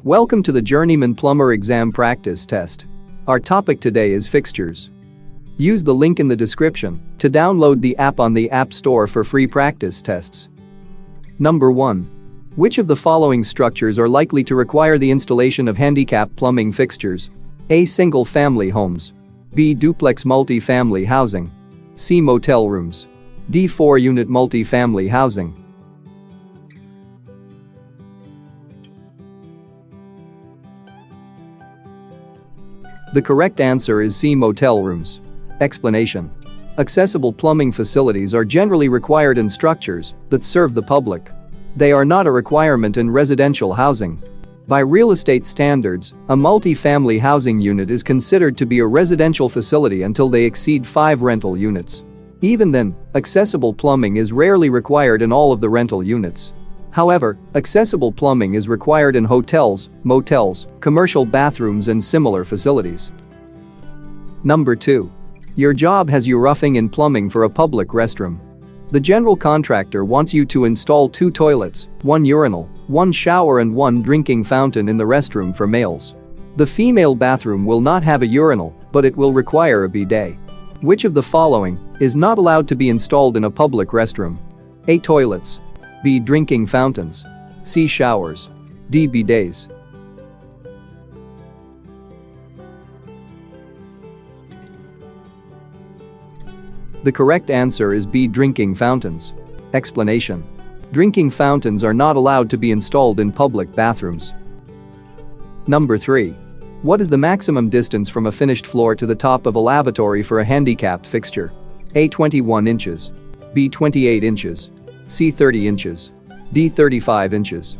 Welcome to the Journeyman Plumber exam practice test. Our topic today is fixtures. Use the link in the description to download the app on the App Store for free practice tests. Number 1. Which of the following structures are likely to require the installation of handicap plumbing fixtures? A. Single-family homes. B. Duplex multi-family housing. C. Motel rooms. D. 4-unit multi-family housing. The correct answer is C. Motel rooms. Explanation. Accessible plumbing facilities are generally required in structures that serve the public. They are not a requirement in residential housing. By real estate standards, a multi-family housing unit is considered to be a residential facility until they exceed 5 rental units. Even then, accessible plumbing is rarely required in all of the rental units. However, accessible plumbing is required in hotels, motels, commercial bathrooms and similar facilities. Number 2. Your job has you roughing in plumbing for a public restroom. The general contractor wants you to install 2 toilets, 1 urinal, 1 shower and 1 drinking fountain in the restroom for males. The female bathroom will not have a urinal, but it will require a bidet. Which of the following is not allowed to be installed in a public restroom? A. Toilets. B. Drinking fountains. C. Showers. D. Bidets. The correct answer is B. Drinking fountains. Explanation. Drinking fountains are not allowed to be installed in public bathrooms. Number 3. What is the maximum distance from a finished floor to the top of a lavatory for a handicapped fixture? A. 21 inches. B. 28 inches. C. 30 inches. D. 35 inches.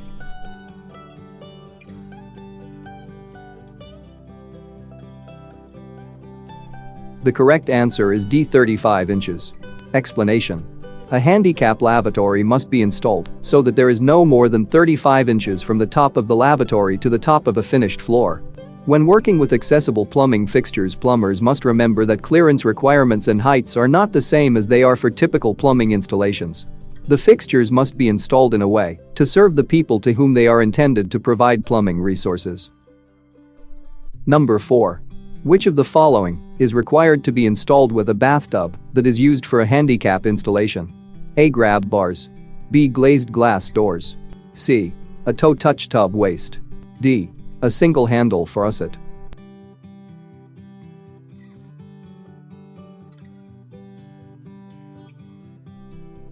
The correct answer is D. 35 inches. Explanation. A handicap lavatory must be installed so that there is no more than 35 inches from the top of the lavatory to the top of a finished floor. When working with accessible plumbing fixtures, plumbers must remember that clearance requirements and heights are not the same as they are for typical plumbing installations. The fixtures must be installed in a way to serve the people to whom they are intended to provide plumbing resources. Number 4. Which of the following is required to be installed with a bathtub that is used for a handicap installation? A. Grab bars. B. Glazed glass doors. C. A toe-touch tub waist. D. A single handle faucet.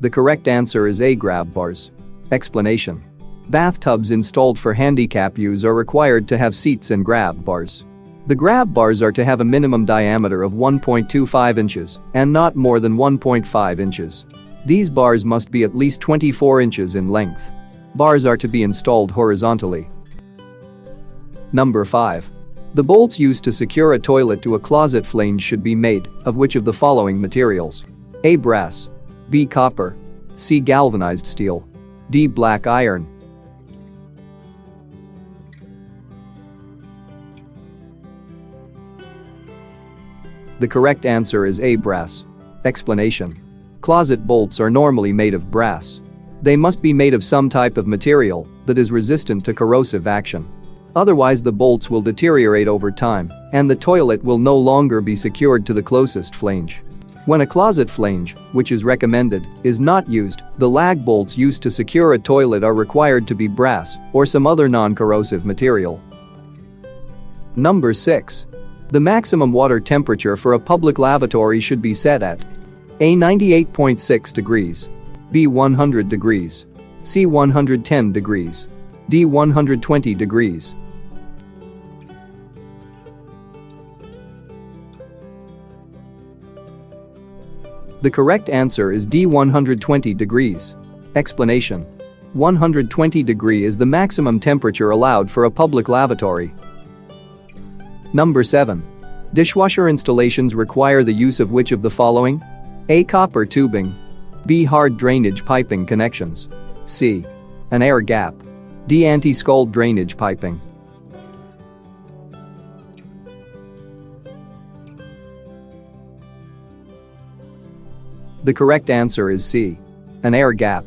The correct answer is A. Grab bars. Explanation. Bathtubs installed for handicap use are required to have seats and grab bars. The grab bars are to have a minimum diameter of 1.25 inches and not more than 1.5 inches. These bars must be at least 24 inches in length. Bars are to be installed horizontally. Number 5. The bolts used to secure a toilet to a closet flange should be made of which of the following materials? A. Brass. B. Copper. C. Galvanized steel. D. Black iron. The correct answer is A. Brass. Explanation. Closet bolts are normally made of brass. They must be made of some type of material that is resistant to corrosive action. Otherwise, the bolts will deteriorate over time and the toilet will no longer be secured to the closest flange. When a closet flange, which is recommended, is not used, the lag bolts used to secure a toilet are required to be brass or some other non-corrosive material. Number 6. The maximum water temperature for a public lavatory should be set at A. 98.6 degrees. B. 100 degrees. C. 110 degrees. D. 120 degrees. The correct answer is D. 120 degrees. Explanation. 120 degree is the maximum temperature allowed for a public lavatory. Number 7. Dishwasher installations require the use of which of the following? A. Copper tubing. B. Hard drainage piping connections. C. An air gap. D. Anti-scald drainage piping. The correct answer is C. An air gap.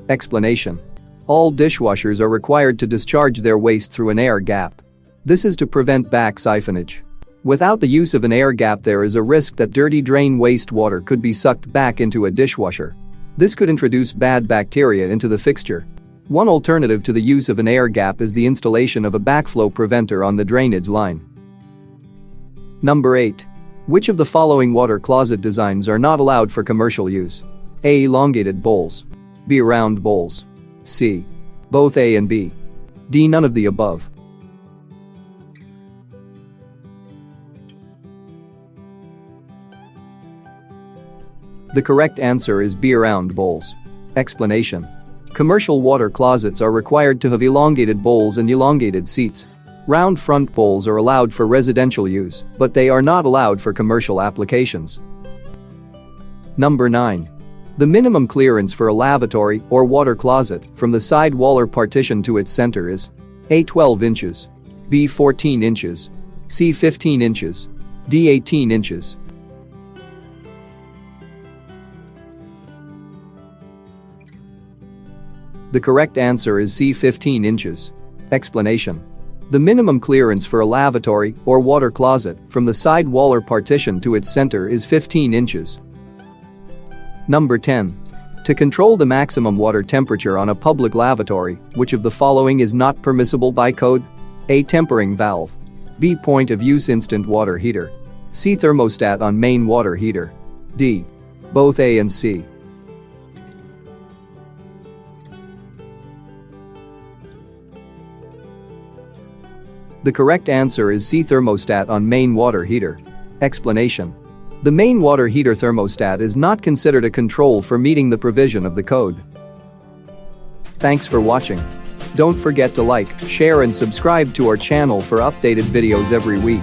Explanation. All dishwashers are required to discharge their waste through an air gap. This is to prevent back siphonage. Without the use of an air gap, there is a risk that dirty drain wastewater could be sucked back into a dishwasher. This could introduce bad bacteria into the fixture. One alternative to the use of an air gap is the installation of a backflow preventer on the drainage line. Number 8. Which of the following water closet designs are not allowed for commercial use? A. Elongated bowls. B. Round bowls. C. Both A and B. D. None of the above. The correct answer is B. Round bowls. Explanation. Commercial water closets are required to have elongated bowls and elongated seats. Round front bowls are allowed for residential use, but they are not allowed for commercial applications. Number 9. The minimum clearance for a lavatory or water closet from the side wall or partition to its center is A. 12 inches, B. 14 inches, C. 15 inches, D. 18 inches. The correct answer is C. 15 inches. Explanation. The minimum clearance for a lavatory or water closet from the side wall or partition to its center is 15 inches. Number 10. To control the maximum water temperature on a public lavatory, which of the following is not permissible by code? A. Tempering valve. B. Point of use instant water heater. C. Thermostat on main water heater. D. Both A and C. The correct answer is C. Thermostat on main water heater. Explanation. The main water heater thermostat is not considered a control for meeting the provision of the code. Thanks for watching. Don't forget to like, share and subscribe to our channel for updated videos every week.